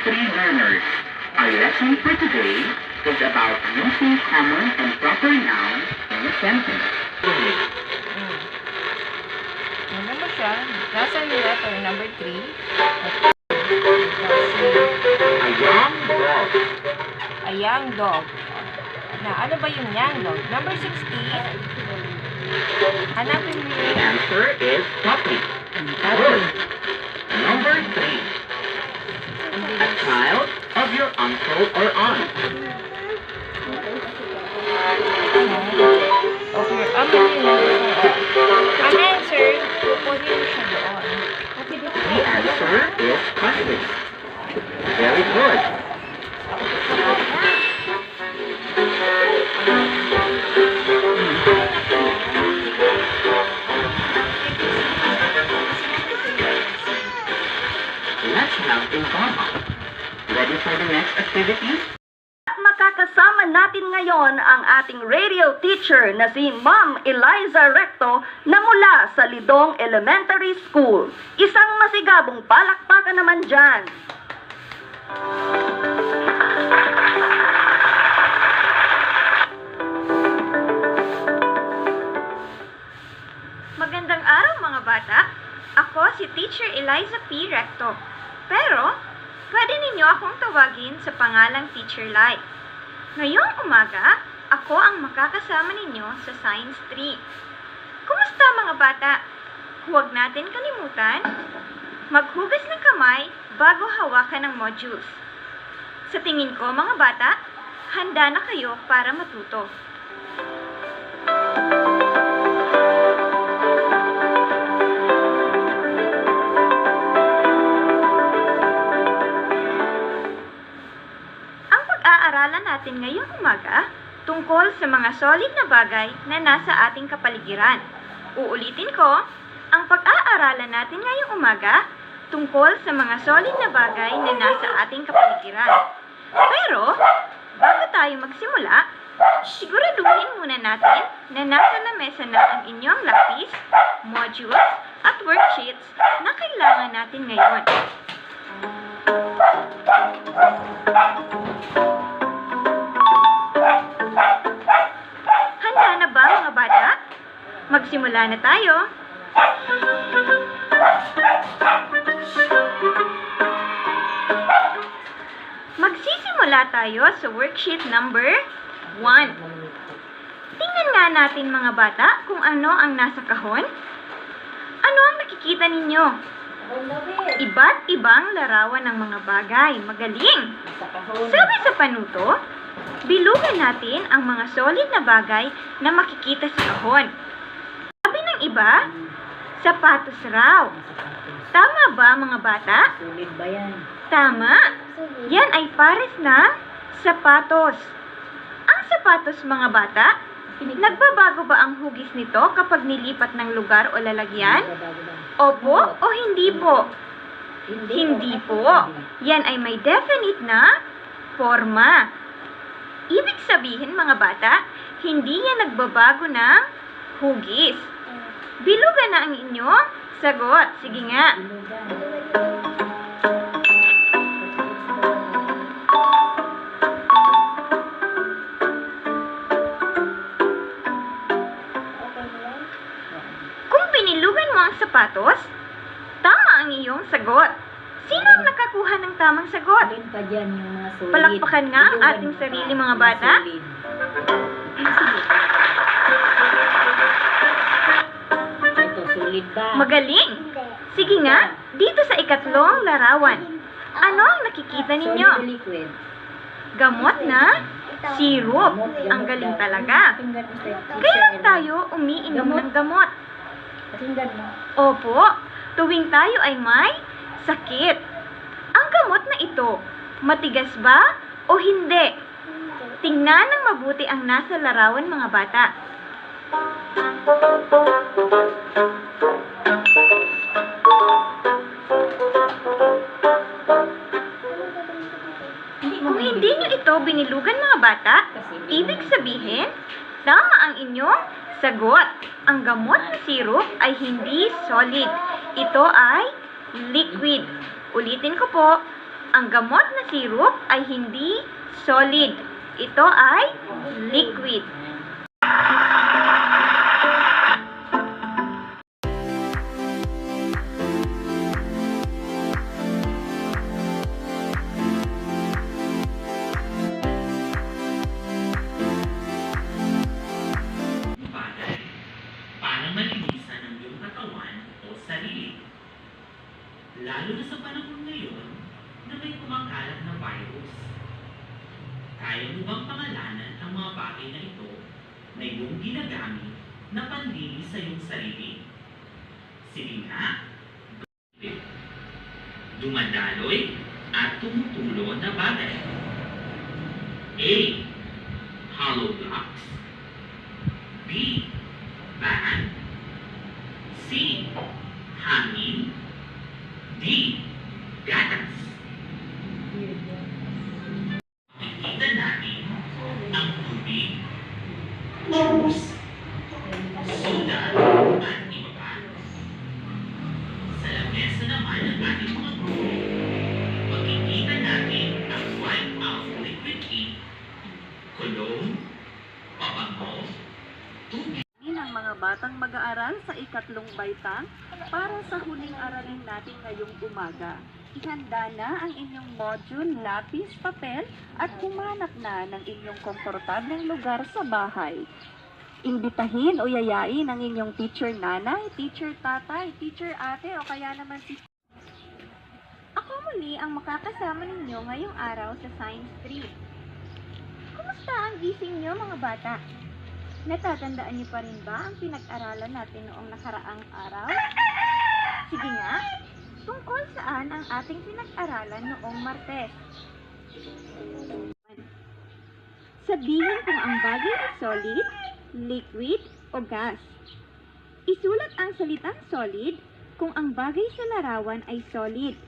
3 learners. Our lesson for today is about using common and proper nouns in a sentence. Ano ba siya? Nasa yung letter number 3. A young dog. A young dog. Na, ano ba yung young dog? Number 16. Hanapin mo The yung answer is puppy. Good. Number 3. A child of your uncle or aunt. okay. Ang answer, kukunin mo siya doon. The answer is cousin. Very good. Let's have a warm-up. Ready for the next activity? Makakasama natin ngayon ang ating radio teacher na si Ma'am Eliza Recto na mula sa Lidong Elementary School. Isang masigabong palakpakan naman dyan. Magandang araw mga bata. Ako si Teacher Eliza P. Recto. Pero, pwede ninyo akong tawagin sa pangalang Teacher Lai. Ngayong umaga, ako ang makakasama ninyo sa Science 3. Kumusta mga bata? Huwag natin kalimutan, maghugas ng kamay bago hawakan ng modules. Sa tingin ko mga bata, handa na kayo para matuto. Pag-aaralan natin ngayong umaga tungkol sa mga solid na bagay na nasa ating kapaligiran. Uulitin ko, ang pag-aaralan natin ngayong umaga tungkol sa mga solid na bagay na nasa ating kapaligiran. Pero, bago tayo magsimula, siguraduhin muna natin na nasa lamesa na ang inyong lapis, modules, at worksheets na kailangan natin ngayon. Handa na ba mga bata? Magsimula na tayo. Magsisimula tayo sa worksheet number 1. Tingnan nga natin mga bata kung ano ang nasa kahon. Ano ang nakikita ninyo? Iba't ibang larawan ng mga bagay. Magaling! Sabi sa panuto, bilugan natin ang mga solid na bagay na makikita sa kahon. Sabi ng iba, sapatos raw. Tama ba mga bata? sulit ba yan? Tama. Yan ay pares ng sapatos. Ang sapatos mga bata, nagbabago ba ang hugis nito kapag nilipat ng lugar o lalagyan? Opo o hindi po? Hindi po. Yan ay may definite na forma. Ibig sabihin mga bata, hindi yan nagbabago ng hugis. Bilugan na ang inyong sagot. Sige nga. Kung binilugan mo ang sapatos, tama ang iyong sagot. Sino ang nakakuha ng tamang sagot? Alin pa dyan yung mga solid? Palakpakan nga ang ating sarili mga bata. Ito, solid ba? Magaling! Sige nga, dito sa ikatlong larawan. Ano ang nakikita ninyo? Solid o liquid? Gamot na syrup. Ang galing talaga. Kailan tayo umiinom ng gamot? Pakinggan mo. Opo, tuwing tayo ay may sakit. Ang gamot na ito, matigas ba o hindi? Tingnan ng mabuti ang nasa larawan mga bata. Kung hindi nyo ito binilugan mga bata, ibig sabihin, tama ang inyong sagot. Ang gamot na syrup ay hindi solid. Ito ay liquid. Ulitin ko po, Ang gamot na sirup ay hindi solid. Ito ay liquid. Bagay para malinisan ang iyong katawan o sarili. Lalo na sa panahon ngayon na may kumakalat na virus. Kaya mo bang pangalanan ang mga bagay na ito na iyong ginagamit na panlinis sa iyong sarili? Sige nga. Dumadaloy at tumutulo na bagay. A. Hollow blocks. B. Ban. C. Hangin. D. Gatas. Makikita natin ang tubig, juice, soda, at iba pa. Sa lamesa naman ng ating mga grupo, makikita natin ang white out liquid ink, cologne, pabango, tubig. Ang mga batang mag-aaral sa ikatlong baitang para sa huling aralin natin ngayong umaga. Ihanda na ang inyong module, lapis, papel at humanap na ng inyong komportableng lugar sa bahay. Imbitahin o yayain ang inyong teacher nanay, teacher tatay, teacher ate o kaya naman si... Ako muli ang makakasama ninyo ngayong araw sa Science 3. Kumusta ang gising nyo mga bata? Natatandaan niyo pa rin ba ang pinag-aralan natin noong nakaraang araw? Sige nga, tungkol saan ang ating pinag-aralan noong Martes? Sabihin kung ang bagay ay solid, liquid, o gas. Isulat ang salitang solid kung ang bagay sa larawan ay solid.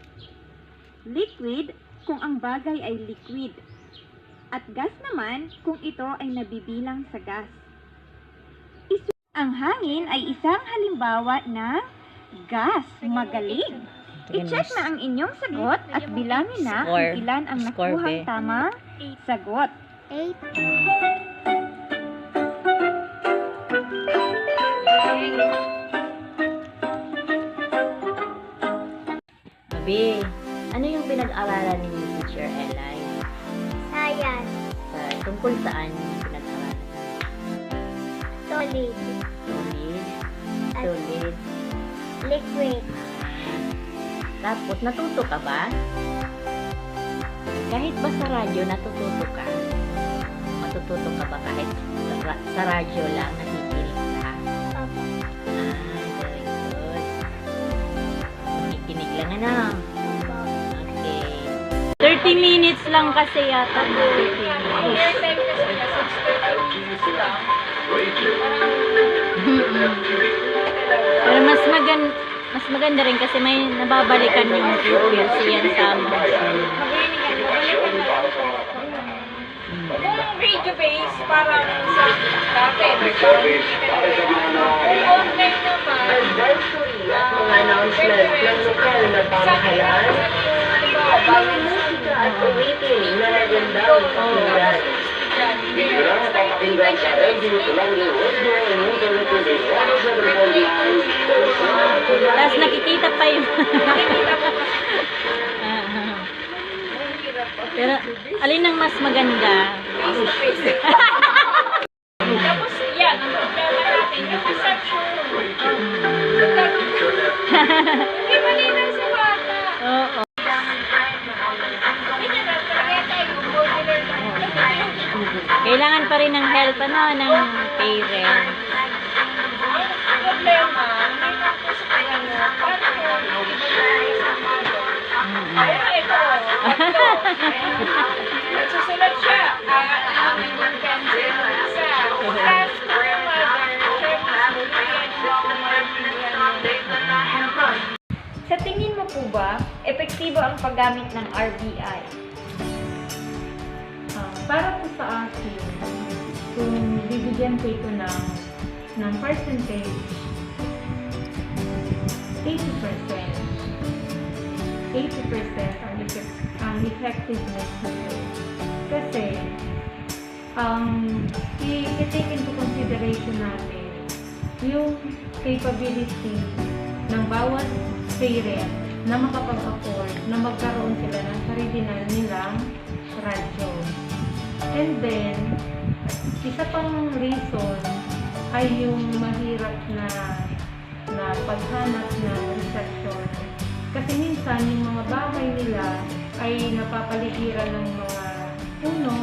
Liquid kung ang bagay ay liquid. At gas naman kung ito ay nabibilang sa gas. Ang hangin ay isang halimbawa ng gas. Magaling! I-check na ang inyong sagot at bilangin na kung ilan ang nakuhang tamang sagot. 8. Abi, ano yung pinag-aralan ni Teacher Eli? Science. Tungkol saan yung pinag-aralan? Solid. Solid? Solid? Liquid. Tapos, natuto ka ba? Kahit ba sa radyo, natututo ka? Matututo ka ba kahit sa radyo lang nakikinig ka? Opo. Very good. Nakikinig lang ano? Opo. Okay. 30 minutes lang kasi yata. 30 minutes. Pero mas maganda rin kasi may nababalikan yung pupils yan sa Kung video base, parang sa dati, online naman, Mga announcement ng lokal na pamahalaan, at umitin na nagandang pakinggan. Bigla ang pakinggan sa radio tulang ng radio and media recording 107.9. Tapos nakikita pa yung pero alin ang mas maganda? face to face. Tapos yan, ang problema natin, yung perception. Hindi malinaw sa bata. Oo. Kailangan pa rin ng help ng parents. Ang problema, hindi na po sa kanya, paano yung kaya ito, nagsusulat siya, yung pencil, isa, task for your mother, Sa tingin mo po ba, epektibo ang paggamit ng RBI? Para po sa akin, kung bibigyan ko ito ng percentage, 80% ang ang effectiveness nito. Kasi, i-take into consideration natin yung capability ng bawat parent na makapag-afford na magkaroon sila ng sarili na nilang radyo. And then, isa pang reason ay yung mahirap na paghanap ng reception. Kasi minsan, yung mga bahay nila ay napapaligiran ng mga puno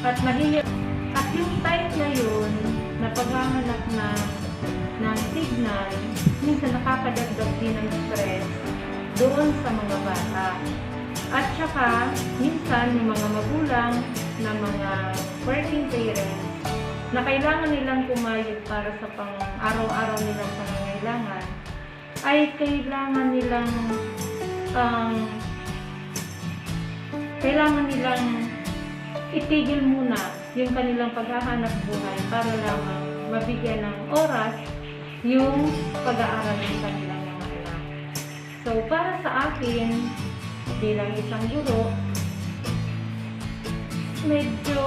at mahirap. At yung type na yun, na paghahanap ng signal, minsan nakakadagdag din ng stress doon sa mga bata. At saka, minsan yung mga magulang na mga working parents na kailangan nilang kumayod para sa pang-araw-araw nilang pangangailangan, ay kailangan nilang itigil muna yung kanilang paghahanap buhay para lamang mabigyan ng oras yung pag-aaral ng kanilang mga anak. So, para sa akin, bilang isang guro, medyo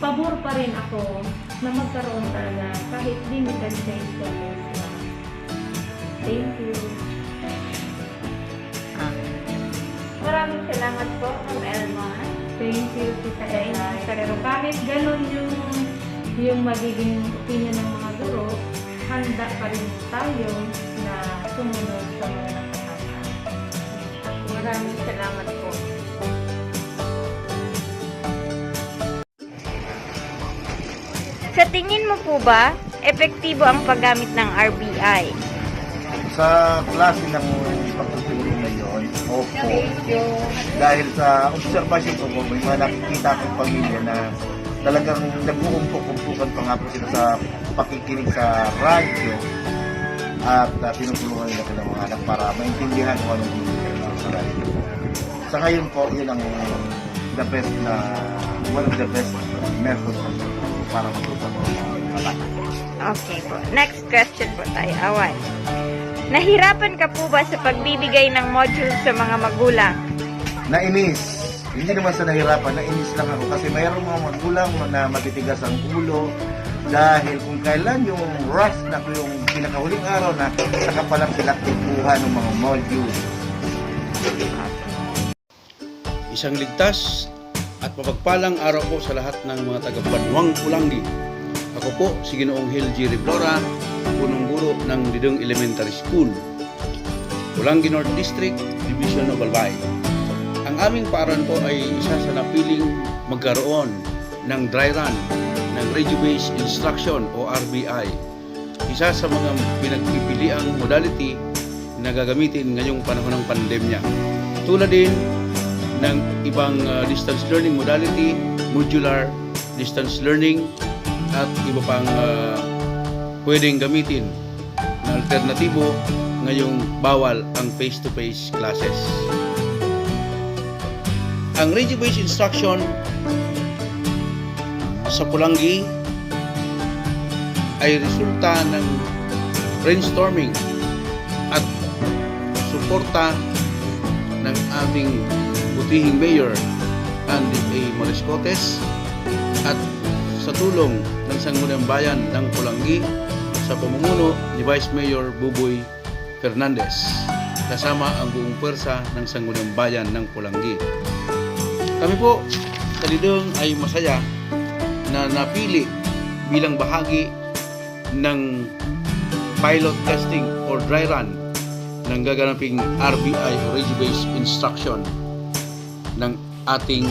pabor pa rin ako na magkaroon talaga kahit limited sa instruments lang. Thank you. Maraming salamat po, Ma'am Elma. Thank you, Tita Ella. Pero kahit ganun yung magiging opinion ng mga guro, handa pa rin tayo na sumunod sa mga nakakata. Maraming salamat po. Sa tingin mo po ba, epektibo ang paggamit ng RBI? Sa klase ng pagtutulong ngayon, opo. Dahil sa observation ko po, may mga nakikita akong pamilya na talagang nag-uumpok-umpukan pa nga po sila sa pakikinig sa radyo at tinutulungan nila silang mga anak para maintindihan kung anong pinigyan sa radyo. Sa ngayon po, yun ang the best na, one of the best methods para matutunan ng mga bata. Okay po. Next question po tayo. Awan. Nahirapan ka po ba sa pagbibigay ng module sa mga magulang? Nainis. Hindi naman sa nahirapan, nainis lang ako kasi mayroong mga magulang na matitigas ang ulo dahil kung kailan yung rush na yung pinakahuling araw na saka pa lang sila kukuha ng mga modules. Isang ligtas at mapagpalang araw po sa lahat ng mga taga-Banwang Pulangi. Ako po si Ginoong Hil G. Riblora, punong guro ng Lidong Elementary School, Pulangi North District, Division of Albay. Ang aming paaralan po ay isa sa napiling magkaroon ng dry run ng Radio-Based Instruction o RBI. Isa sa mga pinagpipiliang modality na gagamitin ngayong panahon ng pandemya. Tulad din ng ibang distance learning modality, modular distance learning, at iba pang pwedeng gamitin na alternatibo ngayong bawal ang face-to-face classes. Ang radio-based instruction sa Pulangi ay resulta ng brainstorming at suporta ng ating butihing Mayor Andy A. Morescotes at sa tulong ng Sangguniang Bayan ng Pulangi sa pamumuno ni Vice Mayor Buboy Fernandez kasama ang buong pwersa ng Sangguniang Bayan ng Pulangi. Kami po sa Lidong ay masaya na napili bilang bahagi ng pilot testing or dry run ng gaganaping RBI o Radio-Based Instruction ng ating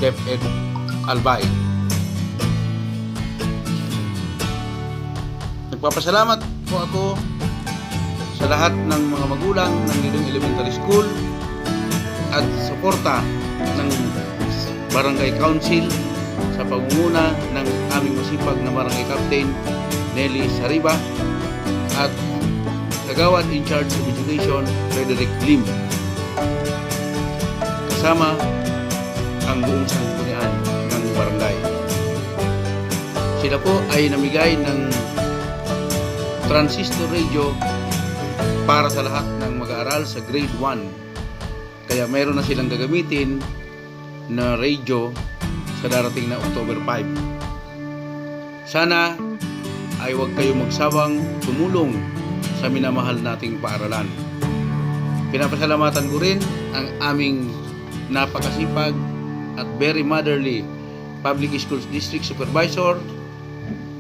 DepEd Albay. Nagpapasalamat po ako sa lahat ng mga magulang ng Lidong Elementary School at suporta ng Barangay Council sa pamumuno ng aming masipag na Barangay Captain Nelly Sariba at Kagawad in Charge of Education Frederick Lim kasama ang buong sanggunian ng barangay. Sila po ay namigay ng transistor radio para sa lahat ng mag-aaral sa grade 1 Kaya mayroon na silang gagamitin na radio sa darating na October 5. Sana ay huwag kayo magsawang tumulong sa minamahal nating paaralan. Pinapasalamatan ko rin ang aming napakasipag at very motherly Public Schools District Supervisor,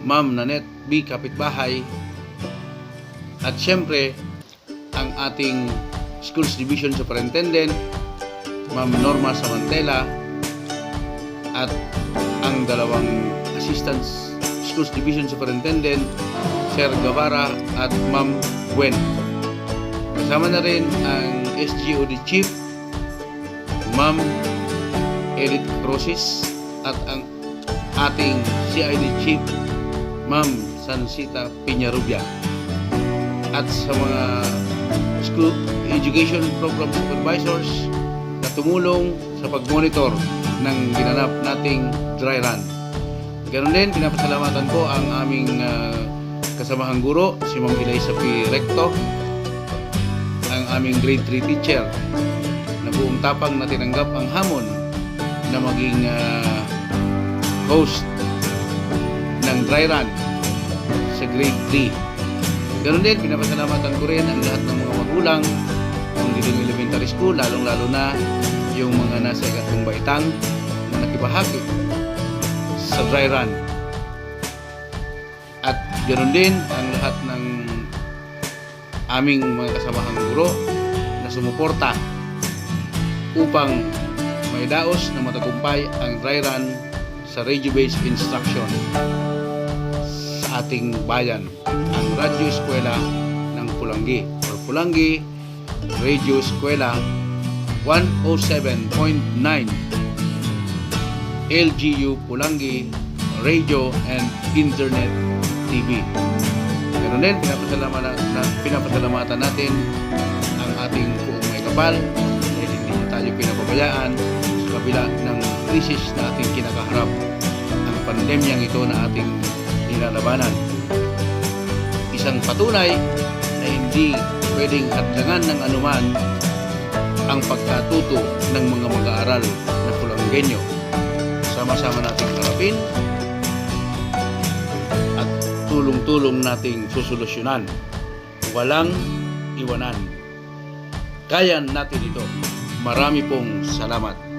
Ma'am Nanette B. Kapitbahay, at syempre ang ating Schools Division Superintendent, Ma'am Norma Samantela, at ang dalawang Assistant Schools Division Superintendent, Sir Guevara at Ma'am Gwen. Kasama na rin ang SGOD Chief, Ma'am Edith Cruzes, at ang ating CID Chief, Ma'am Sansita Piñarubia. At sa mga School Education Program Supervisors na tumulong sa pag-monitor ng ginanap nating dry run. Ganon din, pinapasalamatan ko ang aming kasamahang guro, si Ma'am Eliza P. Recto, ang aming grade 3 teacher na buong tapang na tinanggap ang hamon na maging host ng dry run sa grade 3. Ganon din, pinapasalamatan ko rin ang lahat ng mga magulang ng Didong Elementary School, lalong-lalo na yung mga nasa ikatlong baitang na nakibahagi sa dry run. At ganon din ang lahat ng aming mga kasamahang guro na sumuporta upang may daos na matagumpay ang dry run sa radio-based instruction sa ating bayan, ang Radyo Eskwela ng Pulangi or Pulangi Radio Eskwela 107.9 LGU Pulangi Radio and Internet TV. Ganoon din, pinapasalamatan natin ang ating buong may kapal dahil hindi tayo pinapabayaan sa kabila ng krisis na ating kinakaharap, ang pandemyang ito na ating nilalabanan. Isang patunay na hindi pwedeng hadlangan ng anuman ang pagkatuto ng mga mag-aaral na Pulanggenyo. Sama-sama nating harapin at tulong-tulong nating susolusyonan. Walang iwanan. Kaya natin ito. Marami pong salamat.